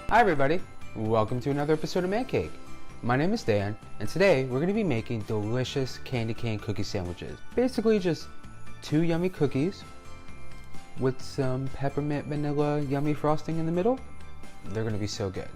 Hi everybody, welcome to another episode of Man Cake. My name is Dan, and today we're going to be making delicious candy cane cookie sandwiches. Basically just 2 yummy cookies with some peppermint vanilla yummy frosting in the middle. They're going to be so good.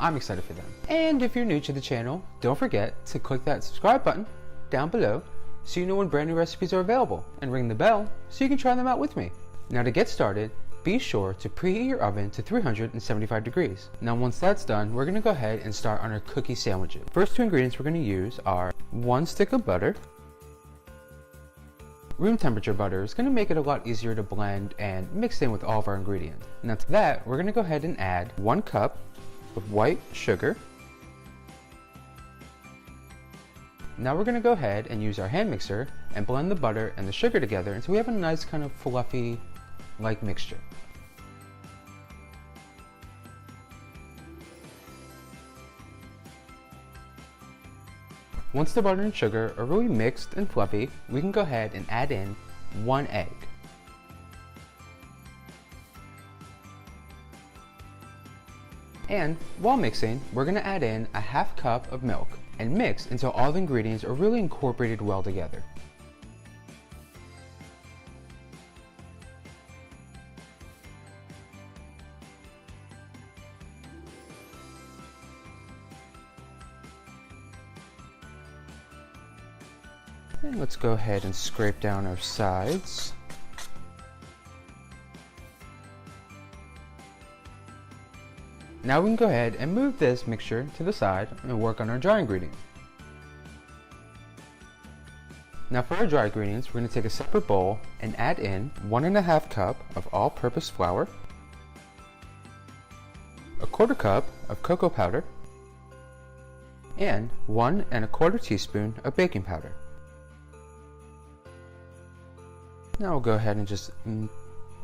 I'm excited for them. And if you're new to the channel, don't forget to click that subscribe button down below so you know when brand new recipes are available, and ring the bell so you can try them out with me. Now to get started, be sure to preheat your oven to 375 degrees. Now once that's done, we're going to go ahead and start on our cookie sandwiches. First 2 ingredients we're going to use are 1 stick of butter. Room temperature butter is going to make it a lot easier to blend and mix in with all of our ingredients. Now to that, we're going to go ahead and add 1 cup of white sugar. Now we're going to go ahead and use our hand mixer and blend the butter and the sugar together until we have a nice kind of fluffy like mixture. Once the butter and sugar are really mixed and fluffy, we can go ahead and add in 1 egg. And while mixing, we're going to add in a half cup of milk and mix until all the ingredients are really incorporated well together. And let's go ahead and scrape down our sides. Now we can go ahead and move this mixture to the side and work on our dry ingredients. Now for our dry ingredients, we're going to take a separate bowl and add in 1½ cup of all-purpose flour, 1/4 cup of cocoa powder, and 1¼ teaspoon of baking powder. Now we'll go ahead and just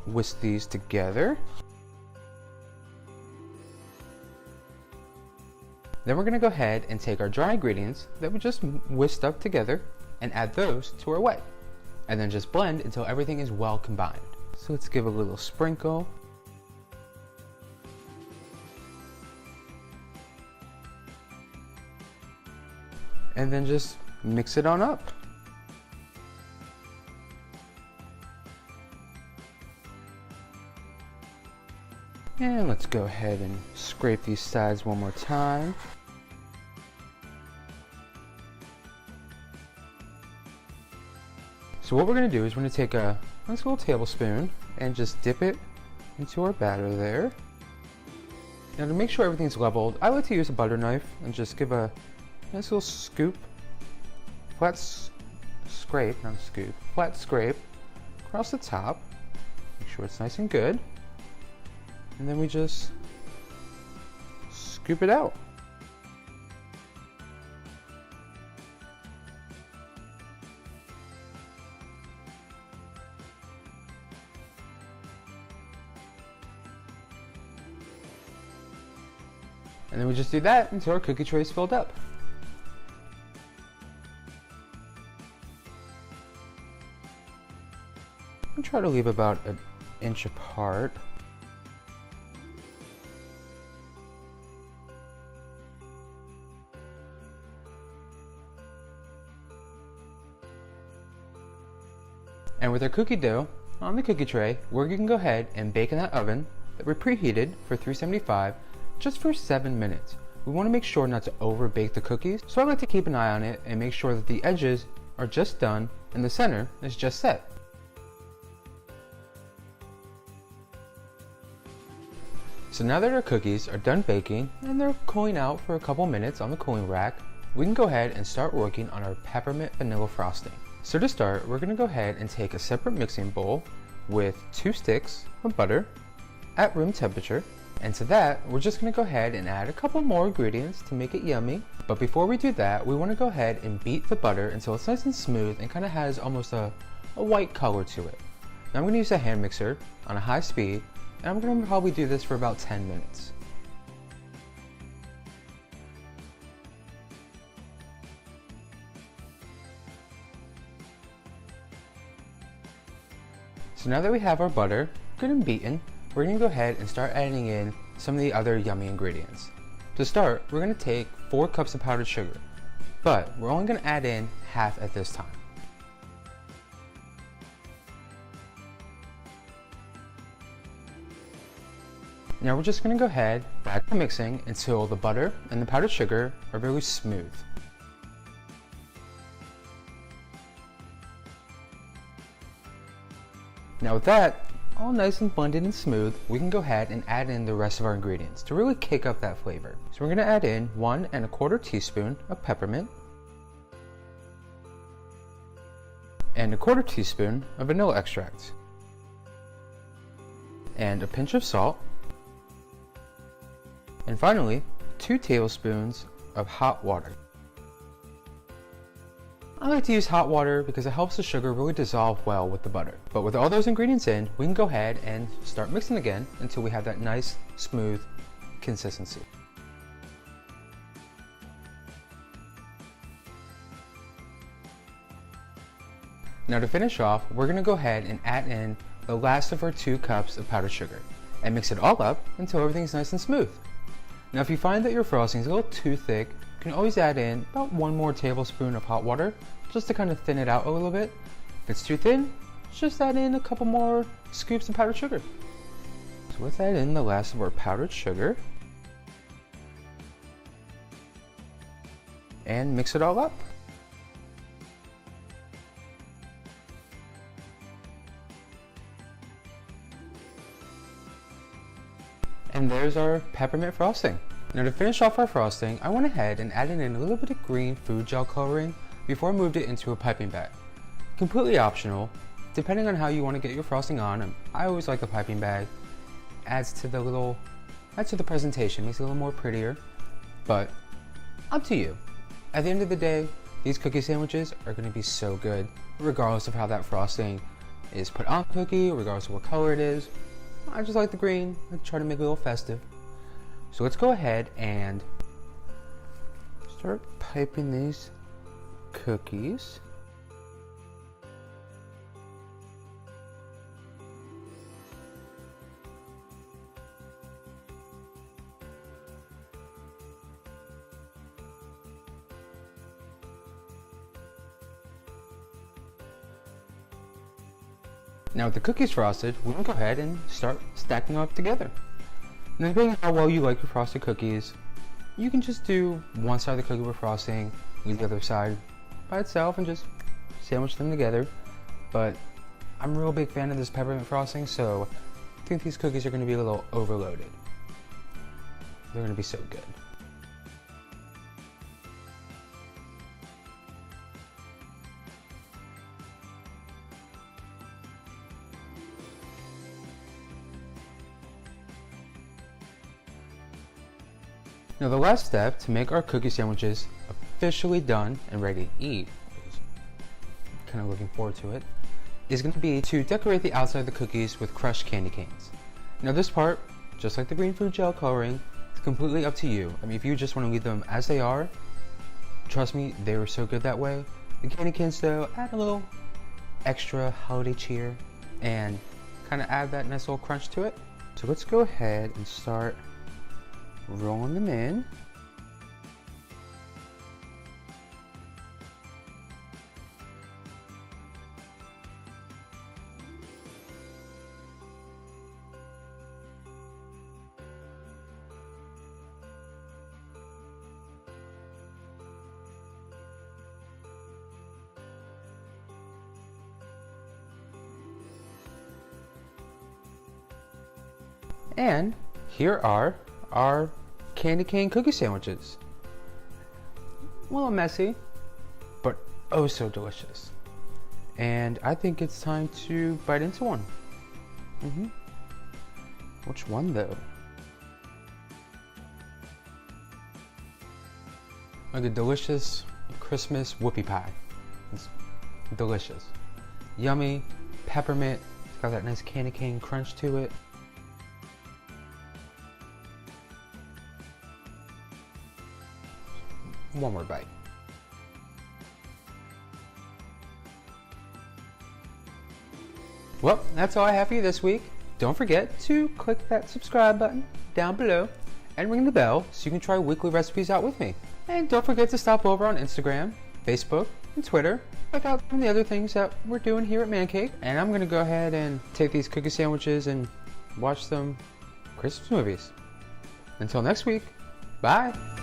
whisk these together. Then we're going to go ahead and take our dry ingredients that we just whisked up together and add those to our wet. And then just blend until everything is well combined. So let's give a little sprinkle. And then just mix it on up. And let's go ahead and scrape these sides one more time. So what we're going to do is we're going to take a nice little tablespoon and just dip it into our batter there. Now to make sure everything's leveled, I like to use a butter knife and just give a nice little scoop, flat scrape across the top. Make sure it's nice and good. And then we just scoop it out. And then we just do that until our cookie tray is filled up. And try to leave about 1 inch apart. And with our cookie dough on the cookie tray, we're going to go ahead and bake in that oven that we preheated for 375 just for 7 minutes. We want to make sure not to over bake the cookies, so I like to keep an eye on it and make sure that the edges are just done and the center is just set. So now that our cookies are done baking and they're cooling out for a couple minutes on the cooling rack, we can go ahead and start working on our peppermint vanilla frosting. So to start, we're going to go ahead and take a separate mixing bowl with 2 sticks of butter at room temperature. And to that, we're just going to go ahead and add a couple more ingredients to make it yummy. But before we do that, we want to go ahead and beat the butter until it's nice and smooth and kind of has almost a white color to it. Now I'm going to use a hand mixer on a high speed, and I'm going to probably do this for about 10 minutes. So now that we have our butter good and beaten, we're going to go ahead and start adding in some of the other yummy ingredients. To start, we're going to take 4 cups of powdered sugar, but we're only going to add in half at this time. Now we're just going to go ahead back to mixing until the butter and the powdered sugar are really smooth. Now with that all nice and blended and smooth, we can go ahead and add in the rest of our ingredients to really kick up that flavor. So we're going to add in 1 1/4 teaspoon of peppermint and 1/4 teaspoon of vanilla extract and a pinch of salt, and finally 2 tablespoons of hot water. I like to use hot water because it helps the sugar really dissolve well with the butter. But with all those ingredients in, we can go ahead and start mixing again until we have that nice, smooth consistency. Now to finish off, we're going to go ahead and add in the last of our 2 cups of powdered sugar and mix it all up until everything's nice and smooth. Now if you find that your frosting is a little too thick, you can always add in about 1 more tablespoon of hot water just to kind of thin it out a little bit. If it's too thin, just add in a couple more scoops of powdered sugar. So let's add in the last of our powdered sugar and mix it all up. And there's our peppermint frosting. Now to finish off our frosting, I went ahead and added in a little bit of green food gel coloring before I moved it into a piping bag. Completely optional, depending on how you want to get your frosting on. I always like the piping bag. Adds to the presentation, makes it a little more prettier, but up to you. At the end of the day, these cookie sandwiches are going to be so good, regardless of how that frosting is put on the cookie, regardless of what color it is. I just like the green. I try to make it a little festive. So let's go ahead and start piping these cookies. Now with the cookies frosted, we can go ahead and start stacking them up together. Now depending on how well you like your frosted cookies, you can just do one side of the cookie with frosting, leave the other side by itself and just sandwich them together. But I'm a real big fan of this peppermint frosting, so I think these cookies are going to be a little overloaded. They're going to be so good. Now the last step to make our cookie sandwiches officially done and ready to eat, kind of looking forward to it, is going to be to decorate the outside of the cookies with crushed candy canes. Now this part, just like the green food gel coloring, is completely up to you. I mean, if you just want to leave them as they are, trust me, they were so good that way. The candy canes though, add a little extra holiday cheer and kind of add that nice little crunch to it. So let's go ahead and start rolling them in. And here are our candy cane cookie sandwiches. A little messy, but oh so delicious. And I think it's time to bite into one. Which one though? Like a delicious Christmas whoopie pie. It's delicious. Yummy, peppermint, it's got that nice candy cane crunch to it. One more bite. Well, that's all I have for you this week. Don't forget to click that subscribe button, down below and ring the bell so you can try weekly recipes out with me. And don't forget to stop over on Instagram, Facebook, and Twitter. Check out some of the other things that we're doing here at Man Cake. And I'm gonna go ahead and take these cookie sandwiches and watch some Christmas movies. Until next week, bye!